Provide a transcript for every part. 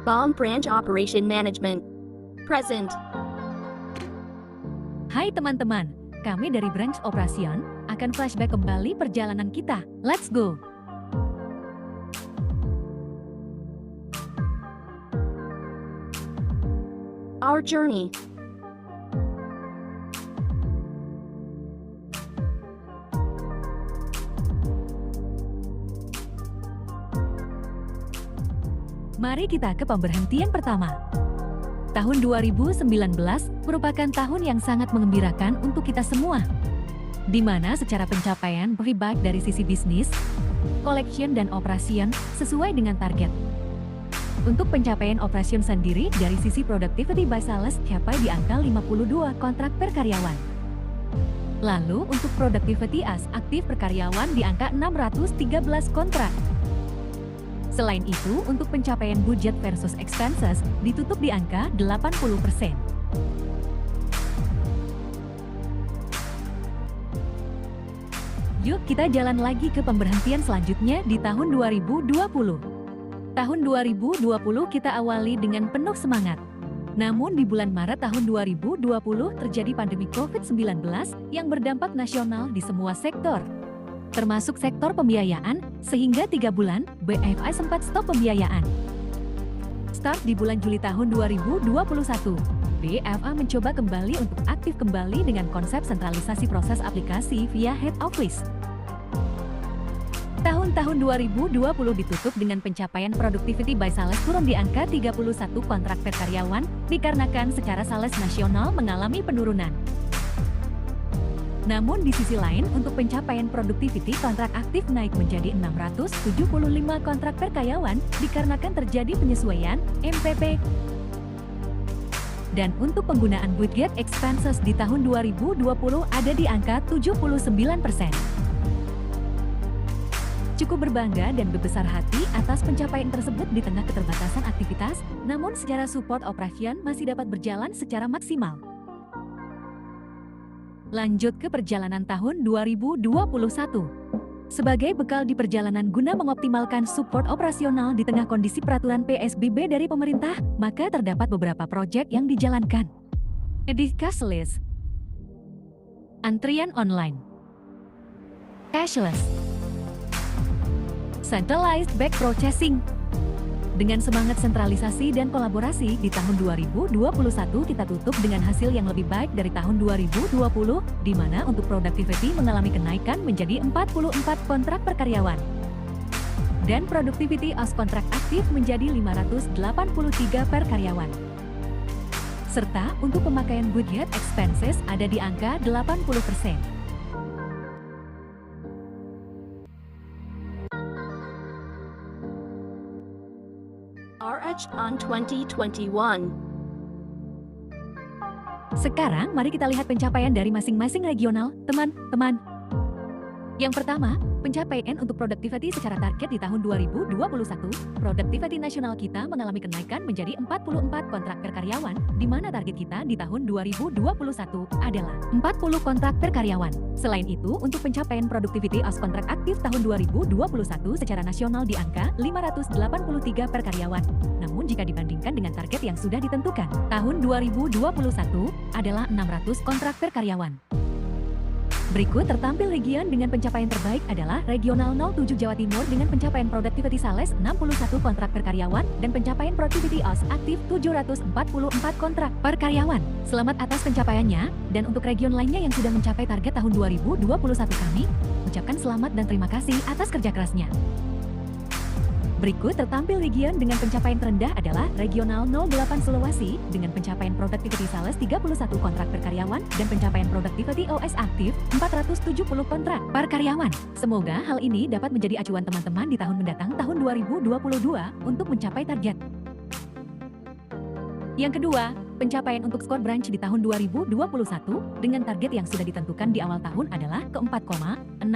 Bomb Branch Operation Management. Present. Hai teman-teman, kami dari Branch Operation akan flashback kembali perjalanan kita. Let's go! Our journey. Mari kita ke pemberhentian pertama. Tahun 2019 merupakan tahun yang sangat mengembirakan untuk kita semua, di mana secara pencapaian lebih baik dari sisi bisnis, collection dan operation sesuai dengan target. Untuk pencapaian operation sendiri dari sisi productivity by sales capai di angka 52 kontrak per karyawan. Lalu untuk productivity as aktif per karyawan di angka 613 kontrak. Selain itu, untuk pencapaian budget versus expenses ditutup di angka 80%. Yuk kita jalan lagi ke pemberhentian selanjutnya di tahun 2020. Tahun 2020 kita awali dengan penuh semangat. Namun di bulan Maret tahun 2020 terjadi pandemi COVID-19 yang berdampak nasional di semua sektor, termasuk sektor pembiayaan, sehingga 3 bulan, BFA sempat stop pembiayaan. Start di bulan Juli tahun 2021, BFA mencoba kembali untuk aktif kembali dengan konsep sentralisasi proses aplikasi via head office. Tahun 2020 ditutup dengan pencapaian productivity by sales turun di angka 31 kontrak per karyawan, dikarenakan secara sales nasional mengalami penurunan. Namun di sisi lain, untuk pencapaian productivity kontrak aktif naik menjadi 675 kontrak per karyawan dikarenakan terjadi penyesuaian MPP. Dan untuk penggunaan budget expenses di tahun 2020 ada di angka 79%. Cukup berbangga dan berbesar hati atas pencapaian tersebut di tengah keterbatasan aktivitas, namun secara support operation masih dapat berjalan secara maksimal. Lanjut ke perjalanan tahun 2021. Sebagai bekal di perjalanan guna mengoptimalkan support operasional di tengah kondisi peraturan PSBB dari pemerintah, maka terdapat beberapa proyek yang dijalankan. Edukasi list, antrian online, cashless, centralized back processing. Dengan semangat sentralisasi dan kolaborasi di tahun 2021 kita tutup dengan hasil yang lebih baik dari tahun 2020, di mana untuk productivity mengalami kenaikan menjadi 44 kontrak per karyawan. Dan productivity as kontrak aktif menjadi 583 per karyawan. Serta untuk pemakaian budget expenses ada di angka 80%. RH on 2021. Sekarang mari kita lihat pencapaian dari masing-masing regional, teman-teman. Yang pertama, pencapaian untuk productivity secara target di tahun 2021, productivity nasional kita mengalami kenaikan menjadi 44 kontrak per karyawan, di mana target kita di tahun 2021 adalah 40 kontrak per karyawan. Selain itu, untuk pencapaian productivity as kontrak aktif tahun 2021 secara nasional di angka 583 per karyawan. Namun jika dibandingkan dengan target yang sudah ditentukan, tahun 2021 adalah 600 kontrak per karyawan. Berikut tertampil region dengan pencapaian terbaik adalah Regional 07 Jawa Timur dengan pencapaian productivity sales 61 kontrak per karyawan dan pencapaian productivity as aktif 744 kontrak per karyawan. Selamat atas pencapaiannya, dan untuk region lainnya yang sudah mencapai target tahun 2021 kami ucapkan selamat dan terima kasih atas kerja kerasnya. Berikut tertampil region dengan pencapaian terendah adalah Regional 08 Sulawesi dengan pencapaian productivity sales 31 kontrak per karyawan dan pencapaian productivity OS aktif 470 kontrak per karyawan. Semoga hal ini dapat menjadi acuan teman-teman di tahun mendatang tahun 2022 untuk mencapai target. Yang kedua, pencapaian untuk skor branch di tahun 2021 dengan target yang sudah ditentukan di awal tahun adalah ke 4,65.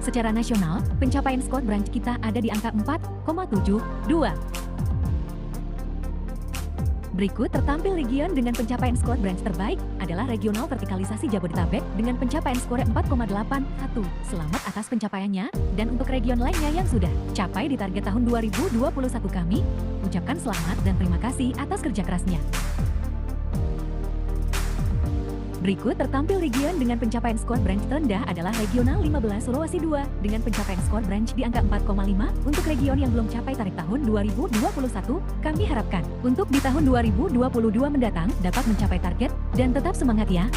Secara nasional, pencapaian skor branch kita ada di angka 4,72. Berikut tertampil region dengan pencapaian skor branch terbaik adalah Regional Vertikalisasi Jabodetabek dengan pencapaian skor 4,81. Selamat atas pencapaiannya, dan untuk region lainnya yang sudah capai di target tahun 2021 kami ucapkan selamat dan terima kasih atas kerja kerasnya. Berikut tertampil region dengan pencapaian skor branch terendah adalah Regional 15 Sulawesi 2 dengan pencapaian skor branch di angka 4,5. Untuk region yang belum capai target tahun 2021, kami harapkan untuk di tahun 2022 mendatang dapat mencapai target dan tetap semangat ya.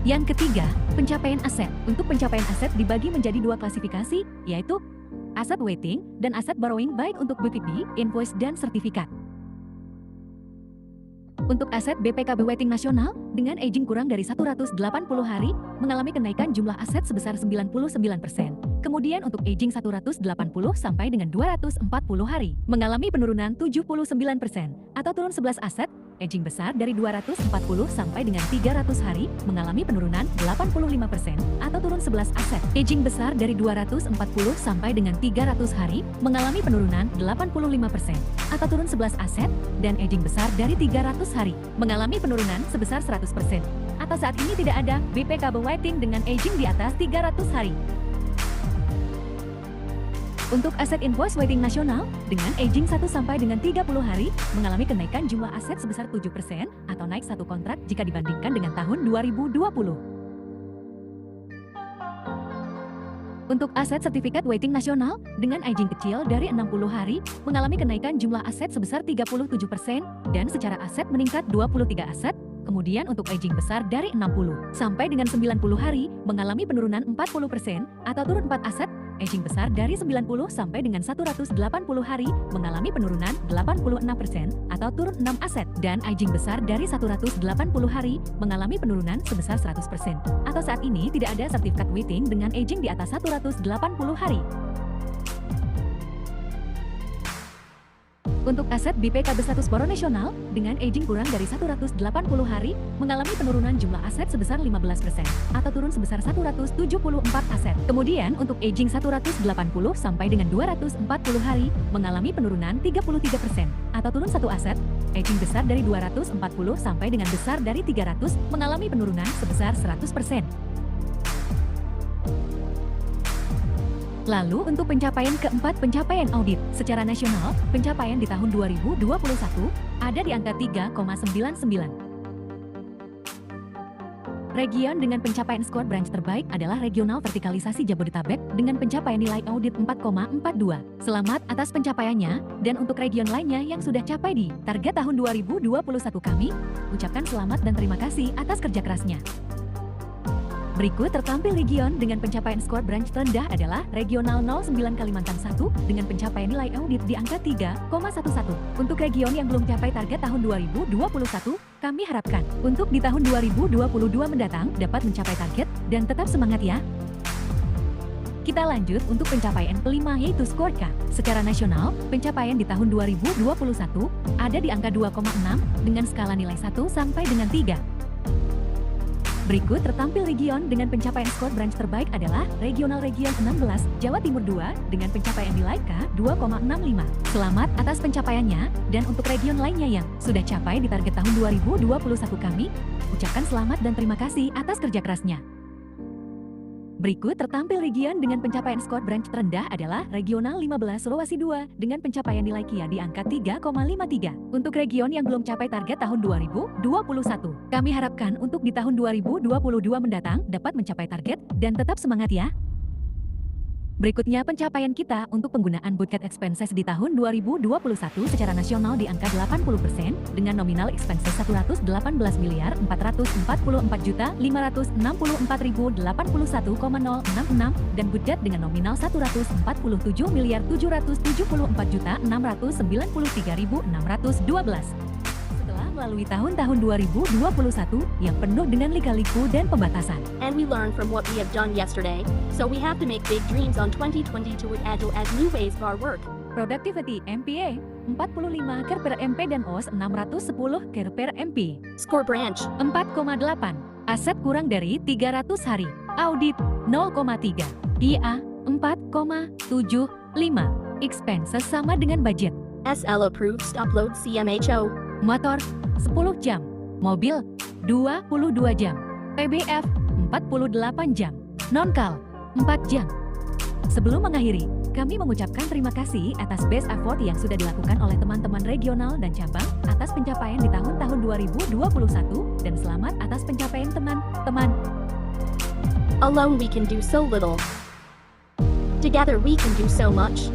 Yang ketiga, pencapaian aset. Untuk pencapaian aset dibagi menjadi dua klasifikasi, yaitu aset waiting dan aset borrowing baik untuk BPP, invoice, dan sertifikat. Untuk aset BPKB Waiting Nasional, dengan aging kurang dari 180 hari, mengalami kenaikan jumlah aset sebesar 99%. Kemudian untuk aging 180 sampai dengan 240 hari, mengalami penurunan 79%, atau turun 11 aset. Aging besar dari 240 sampai dengan 300 hari, mengalami penurunan 85%, atau turun 11 aset. Aging besar dari 240 sampai dengan 300 hari, mengalami penurunan 85%, atau turun 11 aset. Dan aging besar dari 300 hari, mengalami penurunan sebesar 100%. Atau saat ini tidak ada BPKB Waiting dengan aging di atas 300 hari. Untuk aset invoice waiting nasional, dengan aging 1 sampai dengan 30 hari, mengalami kenaikan jumlah aset sebesar 7% atau naik 1 kontrak jika dibandingkan dengan tahun 2020. Untuk aset sertifikat waiting nasional, dengan aging kecil dari 60 hari, mengalami kenaikan jumlah aset sebesar 37% dan secara aset meningkat 23 aset. Kemudian untuk aging besar dari 60 sampai dengan 90 hari, mengalami penurunan 40% atau turun 4 aset. Aging besar dari 90 sampai dengan 180 hari, mengalami penurunan 86% atau turun 6 aset. Dan aging besar dari 180 hari, mengalami penurunan sebesar 100%. Atau saat ini tidak ada sertifikat waiting dengan aging di atas 180 hari. Untuk aset BPKB status boron nasional, dengan aging kurang dari 180 hari, mengalami penurunan jumlah aset sebesar 15%, atau turun sebesar 174 aset. Kemudian untuk aging 180 sampai dengan 240 hari, mengalami penurunan 33%, atau turun 1 aset. Aging besar dari 240 sampai dengan besar dari 300, mengalami penurunan sebesar 100%. Lalu untuk pencapaian keempat, pencapaian audit. Secara nasional, pencapaian di tahun 2021 ada di angka 3,99. Region dengan pencapaian skor branch terbaik adalah Regional Vertikalisasi Jabodetabek dengan pencapaian nilai audit 4,42. Selamat atas pencapaiannya, dan untuk region lainnya yang sudah capai di target tahun 2021 kami ucapkan selamat dan terima kasih atas kerja kerasnya. Berikut tertampil region dengan pencapaian skor branch terendah adalah Regional 09 Kalimantan 1 dengan pencapaian nilai audit di angka 3,11. Untuk region yang belum capai target tahun 2021, kami harapkan untuk di tahun 2022 mendatang dapat mencapai target dan tetap semangat ya. Kita lanjut untuk pencapaian kelima, yaitu skor K. Secara nasional, pencapaian di tahun 2021 ada di angka 2,6 dengan skala nilai 1 sampai dengan 3. Berikut tertampil region dengan pencapaian skor branch terbaik adalah Regional Region 16 Jawa Timur 2 dengan pencapaian nilai K 2,65. Selamat atas pencapaiannya, dan untuk region lainnya yang sudah capai di target tahun 2021 kami ucapkan selamat dan terima kasih atas kerja kerasnya. Berikut tertampil region dengan pencapaian skor branch terendah adalah Regional 15 Sulawesi 2 dengan pencapaian nilai KIA di angka 3,53. Untuk region yang belum capai target tahun 2021, kami harapkan untuk di tahun 2022 mendatang dapat mencapai target dan tetap semangat ya. Berikutnya pencapaian kita untuk penggunaan Budget Expenses di tahun 2021 secara nasional di angka 80% dengan nominal expenses 118.444.564.061,066 dan budget dengan nominal 147.774.693.612. Melalui tahun-tahun 2021 yang penuh dengan lika-liku dan pembatasan. And we learn from what we have done yesterday, so we have to make big dreams on 2022 with agile as new ways of our work. Productivity MPA 45 ker per MP dan OS 610 ker per MP. Score branch 4,8. Aset kurang dari 300 hari. Audit 0,3. IA 4,75. Expenses sama dengan budget SL approved stop load CMHO. Motor 10 jam, mobil 22 jam, PBF 48 jam, non-kal 4 jam. Sebelum mengakhiri, kami mengucapkan terima kasih atas best effort yang sudah dilakukan oleh teman-teman regional dan cabang atas pencapaian di tahun-tahun 2021 dan selamat atas pencapaian teman-teman. Alone we can do so little. Together we can do so much.